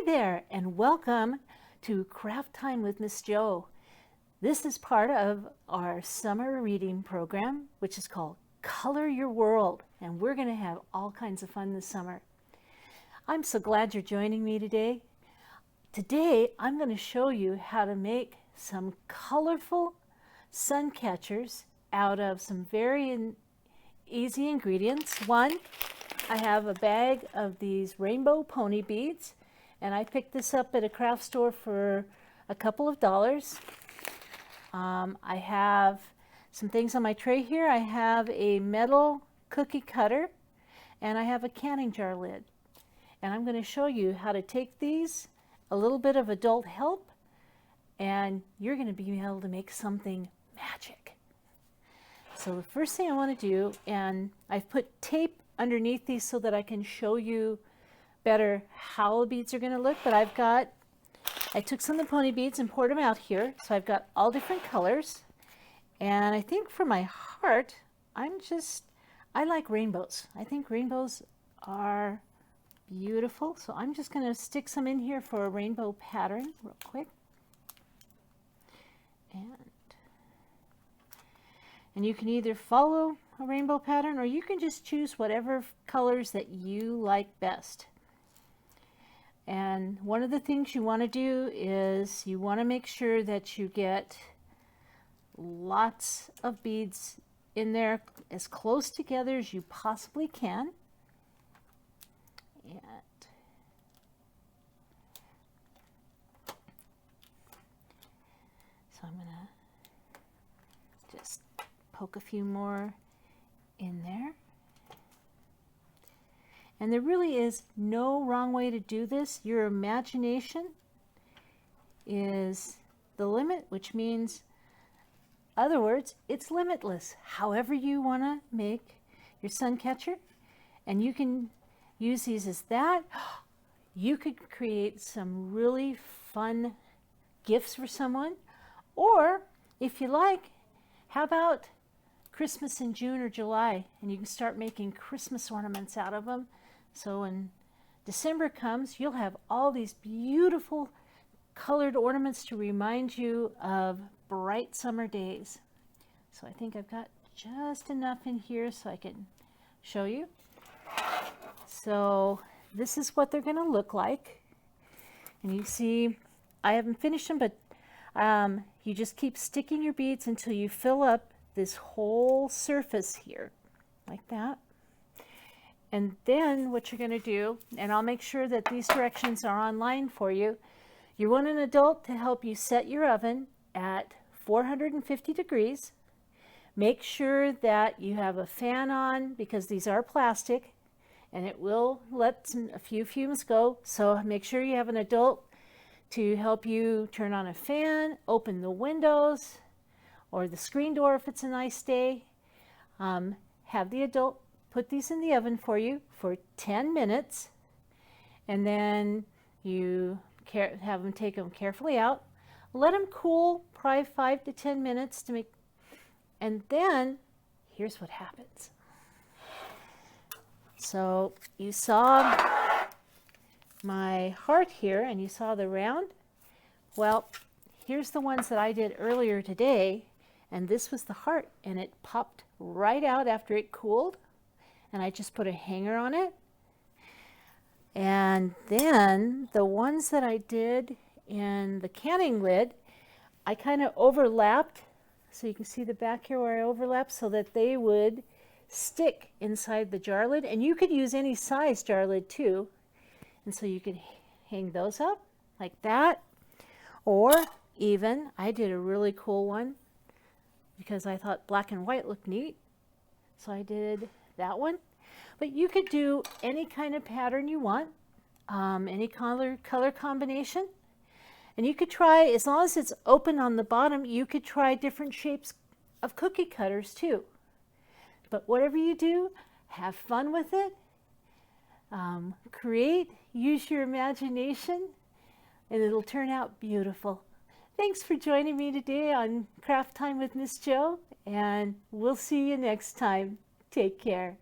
Hi there, and welcome to Craft Time with Miss Jo. This is part of our summer reading program, which is called Color Your World, and we're going to have all kinds of fun this summer. I'm so glad you're joining me today. Today, I'm going to show you how to make some colorful sun catchers out of some very easy ingredients. One, I have a bag of these rainbow pony beads, and I picked this up at a craft store for a couple of dollars. I have some things on my tray here. I have a metal cookie cutter, and I have a canning jar lid. And I'm going to show you how to take these, a little bit of adult help, and you're going to be able to make something magic. So the first thing I want to do, and I've put tape underneath these so that I can show you better how the beads are going to look, but I took some of the pony beads and poured them out here, so I've got all different colors. And I think for my heart, I like rainbows. I think rainbows are beautiful, so I'm just going to stick some in here for a rainbow pattern real quick. And you can either follow a rainbow pattern, or you can just choose whatever colors that you like best. And one of the things you want to do is you want to make sure that you get lots of beads in there as close together as you possibly can. And so I'm going to just poke a few more in there. And there really is no wrong way to do this. Your imagination is the limit, which means, in other words, it's limitless. However you want to make your sun catcher, and you can use these as that. You could create some really fun gifts for someone. Or if you like, how about Christmas in June or July, and you can start making Christmas ornaments out of them. So when December comes, you'll have all these beautiful colored ornaments to remind you of bright summer days. So I think I've got just enough in here so I can show you. So this is what they're going to look like. And you see, I haven't finished them, but you just keep sticking your beads until you fill up this whole surface here, like that. And then what you're going to do, and I'll make sure that these directions are online for you, you want an adult to help you set your oven at 450 degrees. Make sure that you have a fan on, because these are plastic and it will let a few fumes go. So make sure you have an adult to help you turn on a fan, open the windows or the screen door if it's a nice day. Have the adult put these in the oven for you for 10 minutes, and then you have them take them carefully out. Let them cool, probably 5 to 10 minutes to make, and then here's what happens. So you saw my heart here, and you saw the round. Well, here's the ones that I did earlier today, and this was the heart, and it popped right out after it cooled. And I just put a hanger on it. And then the ones that I did in the canning lid, I kind of overlapped. So you can see the back here where I overlapped, so that they would stick inside the jar lid. And you could use any size jar lid too. And so you could hang those up like that. Or even, I did a really cool one because I thought black and white looked neat. So I did that one. But you could do any kind of pattern you want, any color combination. And you could try, as long as it's open on the bottom, you could try different shapes of cookie cutters too. But whatever you do, have fun with it. Create, use your imagination, and it'll turn out beautiful. Thanks for joining me today on Craft Time with Miss Jo, and we'll see you next time. Take care.